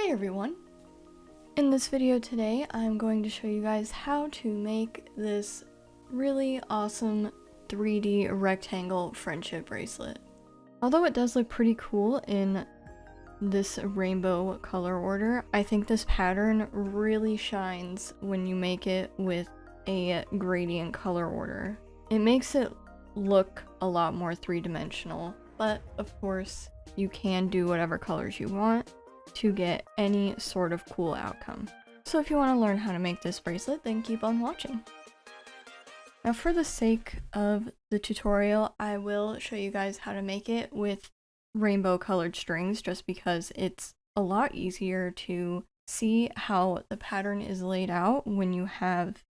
Hey everyone! In this video today, I'm going to show you guys how to make this really awesome 3D rectangle friendship bracelet. Although it does look pretty cool in this rainbow color order, I think this pattern really shines when you make it with a gradient color order. It makes it look a lot more three-dimensional, but of course, you can do whatever colors you want to get any sort of cool outcome. So if you want to learn how to make this bracelet, then keep on watching. Now for the sake of the tutorial, I will show you guys how to make it with rainbow colored strings just because it's a lot easier to see how the pattern is laid out when you have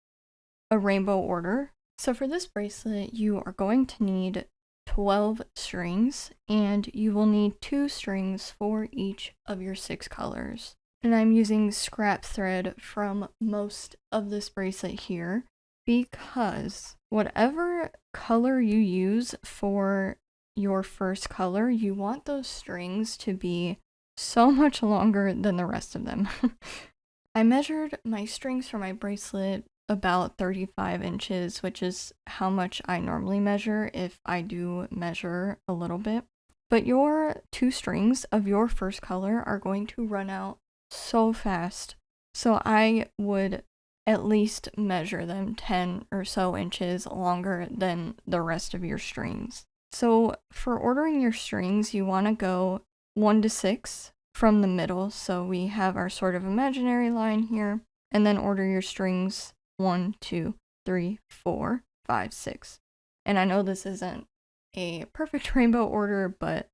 a rainbow order. So for this bracelet, you are going to need 12 strings, and you will need 2 strings for each of your 6 colors. And I'm using scrap thread from most of this bracelet here because whatever color you use for your first color, you want those strings to be so much longer than the rest of them. I measured my strings for my bracelet about 35 inches, which is how much I normally measure if I do measure a little bit. But your 2 strings of your first color are going to run out so fast. So I would at least measure them 10 or so inches longer than the rest of your strings. So for ordering your strings, you want to go 1 to 6 from the middle. So we have our sort of imaginary line here, and then order your strings 1, 2, 3, 4, 5, 6. And I know this isn't a perfect rainbow order, but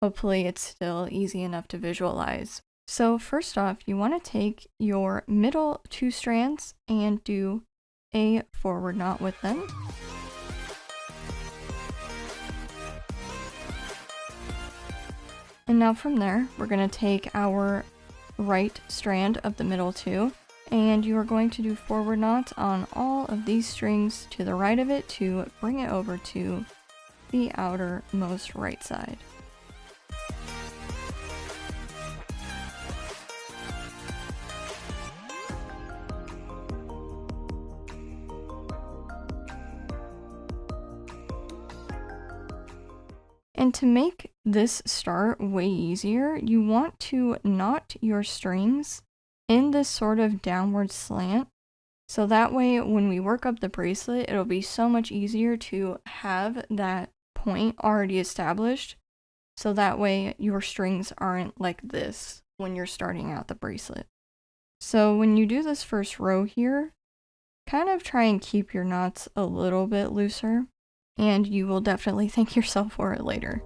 hopefully it's still easy enough to visualize. So first off, you want to take your middle 2 strands and do a forward knot with them. And now from there, we're going to take our right strand of the middle 2, and you are going to do forward knots on all of these strings to the right of it to bring it over to the outermost right side. And to make this start way easier, you want to knot your strings in this sort of downward slant. So that way, when we work up the bracelet, it'll be so much easier to have that point already established. So that way, your strings aren't like this when you're starting out the bracelet. So when you do this first row here, kind of try and keep your knots a little bit looser, and you will definitely thank yourself for it later.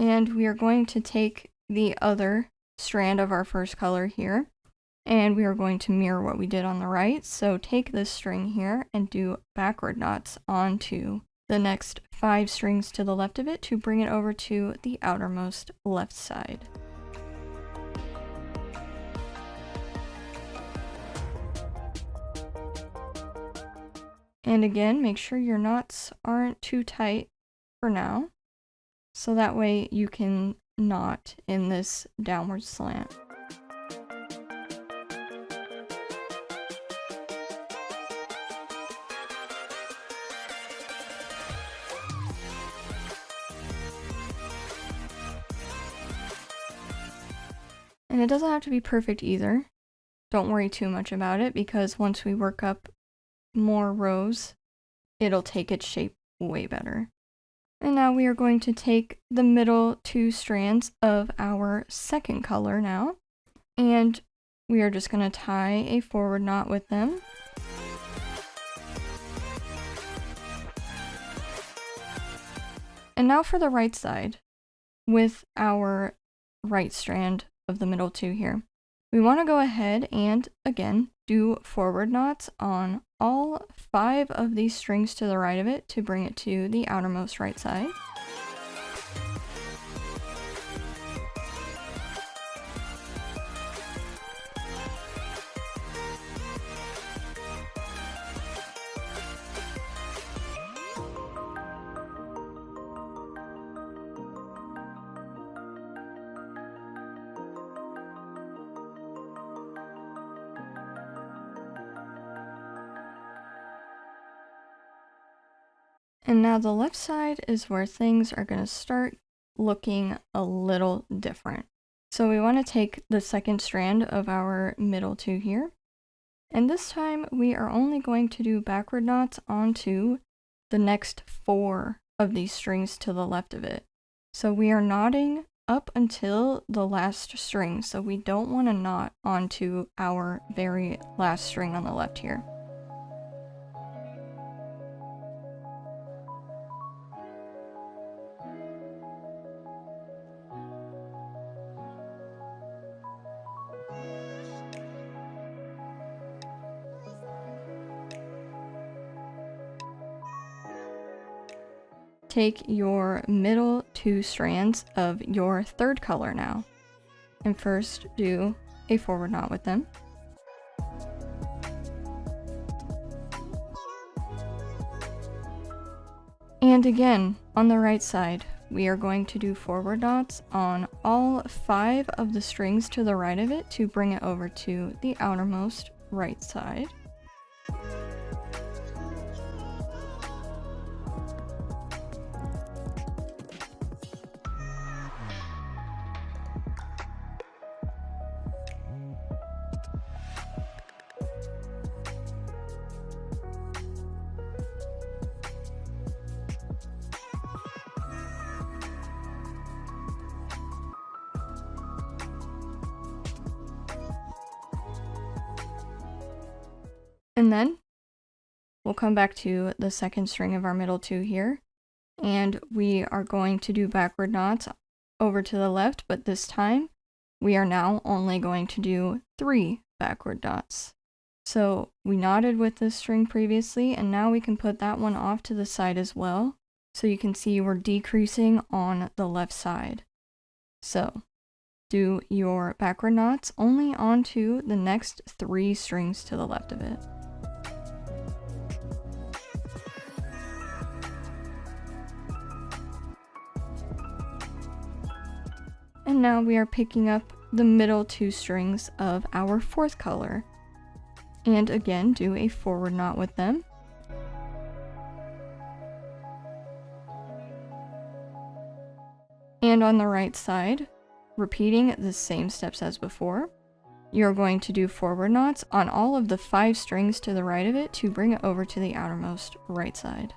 And we are going to take the other strand of our first color here, and we are going to mirror what we did on the right. So take this string here and do backward knots onto the next 5 strings to the left of it to bring it over to the outermost left side. And again, make sure your knots aren't too tight for now, so that way you can knot in this downward slant. And it doesn't have to be perfect either. Don't worry too much about it, because once we work up more rows, it'll take its shape way better. And now we are going to take the middle 2 strands of our second color now, and we are just going to tie a forward knot with them. And now for the right side, with our right strand of the middle 2 here. We want to go ahead and, again, do forward knots on all 5 of these strings to the right of it to bring it to the outermost right side. And now the left side is where things are going to start looking a little different. So we want to take the second strand of our middle two here, and this time we are only going to do backward knots onto the next 4 of these strings to the left of it. So we are knotting up until the last string, so we don't want to knot onto our very last string on the left here. Take your middle 2 strands of your third color now, and first do a forward knot with them. And again, on the right side, we are going to do forward knots on all 5 of the strings to the right of it to bring it over to the outermost right side. And then we'll come back to the second string of our middle 2 here, and we are going to do backward knots over to the left, but this time we are now only going to do 3 backward knots. So we knotted with this string previously, and now we can put that one off to the side as well. So you can see we're decreasing on the left side. So do your backward knots only onto the next 3 strings to the left of it. And now we are picking up the middle 2 strings of our 4th color. And again, do a forward knot with them. And on the right side, repeating the same steps as before, you're going to do forward knots on all of the 5 strings to the right of it to bring it over to the outermost right side.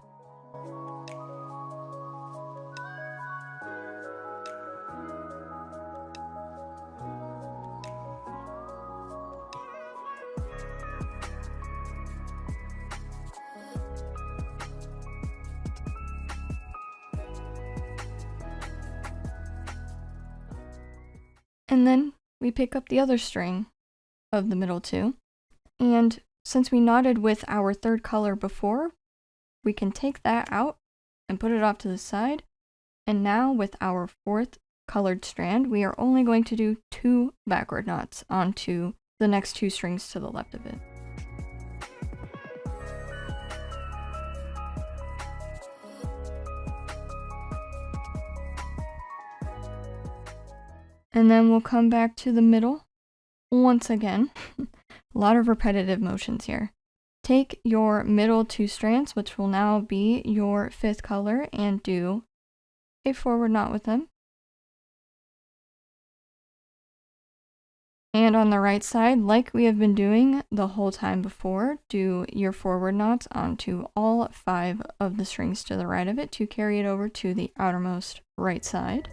And then we pick up the other string of the middle 2. And since we knotted with our 3rd color before, we can take that out and put it off to the side. And now with our 4th colored strand, we are only going to do 2 backward knots onto the next 2 strings to the left of it. And then we'll come back to the middle once again. A lot of repetitive motions here. Take your middle 2 strands, which will now be your 5th color, and do a forward knot with them. And on the right side, like we have been doing the whole time before, do your forward knots onto all 5 of the strings to the right of it to carry it over to the outermost right side.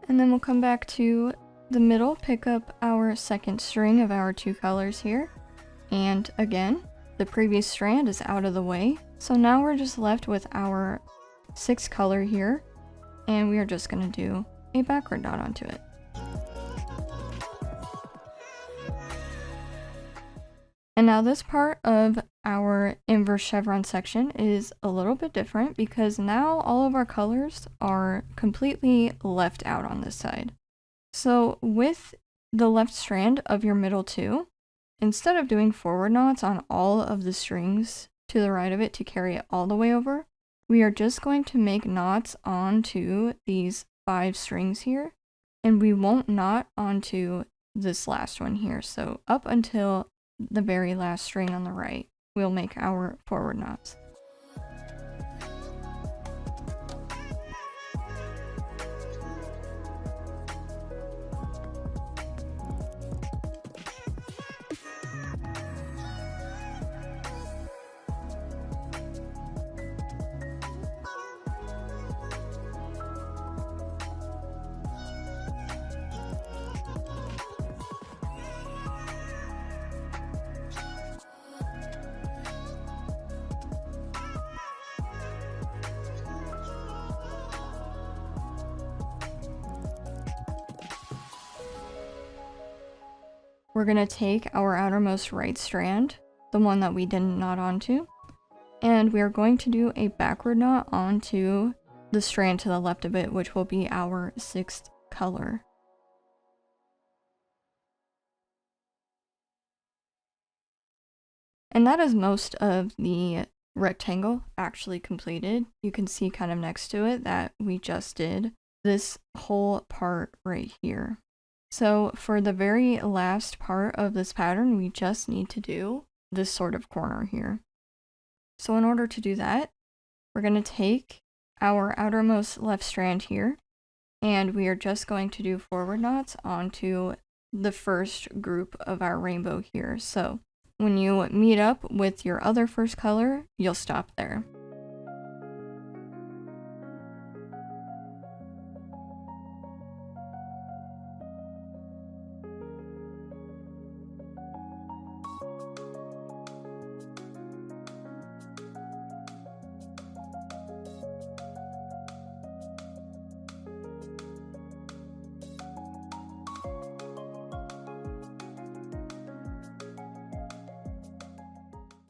And then we'll come back to the middle, pick up our 2nd string of our 2 colors here. And again, the previous strand is out of the way. So now we're just left with our 6th color here, and we are just going to do a backward knot onto it. And now this part of our inverse chevron section is a little bit different because now all of our colors are completely left out on this side. So with the left strand of your middle two, instead of doing forward knots on all of the strings to the right of it to carry it all the way over, we are just going to make knots onto these 5 strings here, and we won't knot onto this last one here. So up until the very last string on the right, we'll make our forward knots. We're going to take our outermost right strand, the one that we didn't knot onto, and we are going to do a backward knot onto the strand to the left of it, which will be our 6th color. And that is most of the rectangle actually completed. You can see kind of next to it that we just did this whole part right here. So for the very last part of this pattern, we just need to do this sort of corner here. So in order to do that, we're going to take our outermost left strand here, and we are just going to do forward knots onto the first group of our rainbow here. So when you meet up with your other first color, you'll stop there.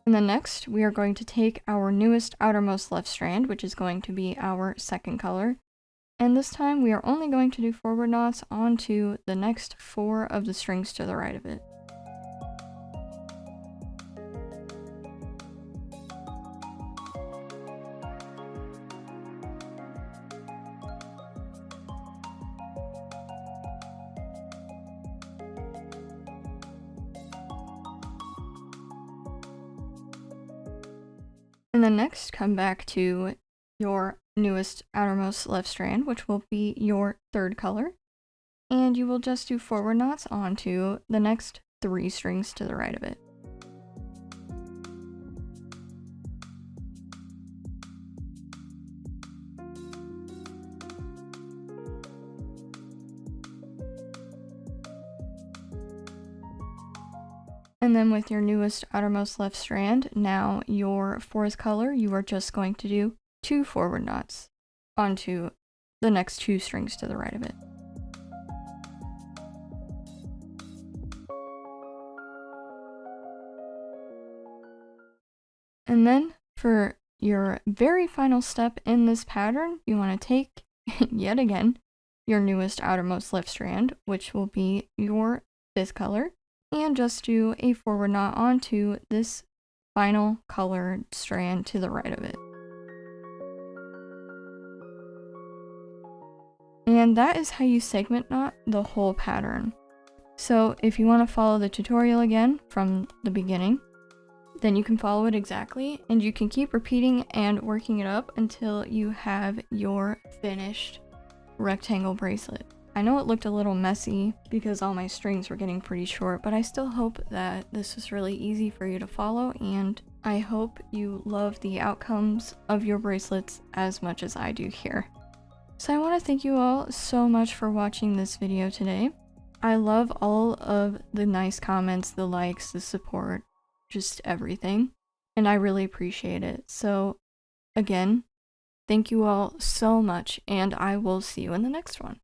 And then next, we are going to take our newest outermost left strand, which is going to be our 2nd color. And this time, we are only going to do forward knots onto the next 4 of the strings to the right of it. And then next, come back to your newest outermost left strand, which will be your 3rd color. And you will just do forward knots onto the next 3 strings to the right of it. And then with your newest outermost left strand, now your 4th color, you are just going to do 2 forward knots onto the next 2 strings to the right of it. And then for your very final step in this pattern, you want to take, yet again, your newest outermost left strand, which will be your 5th color, and just do a forward knot onto this final colored strand to the right of it. And that is how you segment knot the whole pattern. So if you want to follow the tutorial again from the beginning, then you can follow it exactly, and you can keep repeating and working it up until you have your finished rectangle bracelet. I know it looked a little messy because all my strings were getting pretty short, but I still hope that this was really easy for you to follow, and I hope you love the outcomes of your bracelets as much as I do here. So I want to thank you all so much for watching this video today. I love all of the nice comments, the likes, the support, just everything, and I really appreciate it. So again, thank you all so much, and I will see you in the next one.